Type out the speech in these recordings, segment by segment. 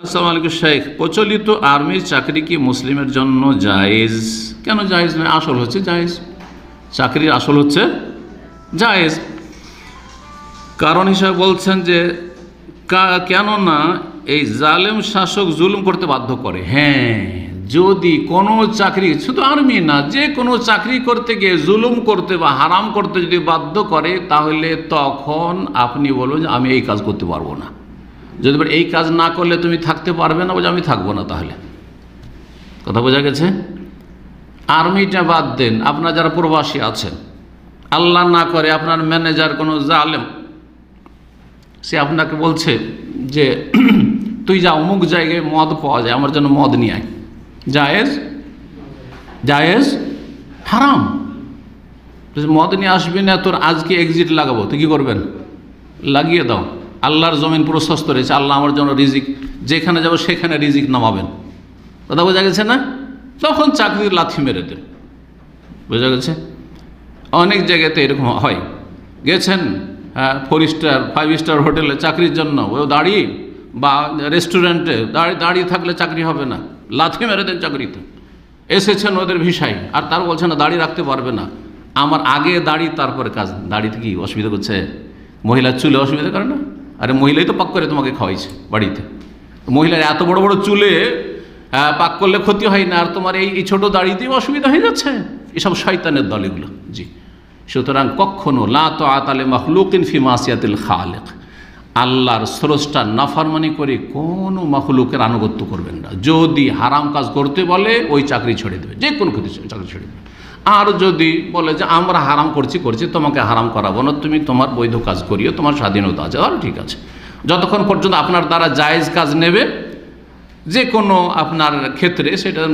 আসসালামু আলাইকুম শেখ, প্রচলিত আর্মির চাকরি কি মুসলিমের জন্য জায়েজ? কেন জায়েজ নয়? আসল হচ্ছে জায়েজ। চাকরির আসল হচ্ছে জায়েজ। কারণ হিসাবে বলছেন যে কেননা এই জালেম শাসক জুলুম করতে বাধ্য করে। হ্যাঁ, যদি কোনো চাকরি, শুধু আর্মি না, যে কোনো চাকরি করতে গিয়ে জুলুম করতে বা হারাম করতে যদি বাধ্য করে, তাহলে তখন আপনি বলুন যে আমি এই কাজ করতে পারবো না। যদি এই কাজ না করলে তুমি থাকতে পারবে না, বলে আমি থাকবো না। তাহলে কথা বোঝা গেছে? আর্মিটা বাদ দেন, আপনার যারা প্রবাসী আছেন, আল্লাহ না করে আপনার ম্যানেজার কোনো জালেম, সে আপনাকে বলছে যে তুই যা অমুক জায়গায় মদ পাওয়া যায়, আমার জন্য মদ নিয়ে আয়। জায়েজ? জায়েজ? হারাম। মদ নিয়ে আসবি না, তোর আজকে এক্সিট লাগাবো, তুই কী করবেন? লাগিয়ে দাও। আল্লাহর জমিন প্রশস্ত রয়েছে, আল্লাহ আমার জন্য রিজিক, যেখানে যাবো সেখানে রিজিক নামাবেন। কথা বোঝা গেছে না? তখন চাকরির লাথি মেরে দেন। বোঝা গেছে? অনেক জায়গাতে এরকম হয়। গেছেন 4 স্টার 5 স্টার হোটেলে চাকরির জন্য, ও দাঁড়িয়ে, বা রেস্টুরেন্টে দাঁড়িয়ে থাকলে চাকরি হবে না, লাথি মেরে দেন চাকরিতে। এসেছেন ওদের ভিসায়, আর তার বলছে না দাঁড়িয়ে রাখতে পারবে না। আমার আগে দাঁড়িয়ে তারপরে কাজ। দাঁড়িতে কি অসুবিধা করছে? মহিলার চুলে অসুবিধা করে না? আরে মহিলাই তো পাক করে তোমাকে খাওয়াইছে বাড়িতে। মহিলার এত বড় বড় চুলে পাক করলে ক্ষতি হয় না, আর তোমার এই ছোটো দাড়িতেই অসুবিধা হয়ে যাচ্ছে। এসব শয়তানের দল এগুলো। জি, সুতরাং কখনো লা তাআতা লি মাখলুকিন ফি মাসিয়াতিল খালিক, আল্লাহর স্রষ্টার নাফরমানি করে কোনো মাখলুকের আনুগত্য করবেন না। যদি হারাম কাজ করতে বলে, ওই চাকরি ছেড়ে দেবে, যে কোনো ক্ষতি চাকরি ছেড়ে দেবে। আর যদি বলে যে আমরা হারাম করছি, তোমাকে হারাম করাবো না, তুমি তোমার বৈধ কাজ করিও, তোমার স্বাধীনতা আছে, আর ঠিক আছে। যতক্ষণ পর্যন্ত আপনার দ্বারা জায়েজ কাজ নেবে যে কোনো আপনার ক্ষেত্রে, সেটার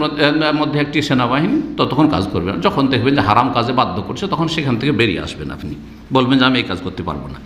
মধ্যে একটি সেনাবাহিনী, ততক্ষণ কাজ করবেন। যখন দেখবেন যে হারাম কাজে বাধ্য করছে, তখন সেখান থেকে বেরিয়ে আসবেন। আপনি বলবেন যে আমি এই কাজ করতে পারবো না।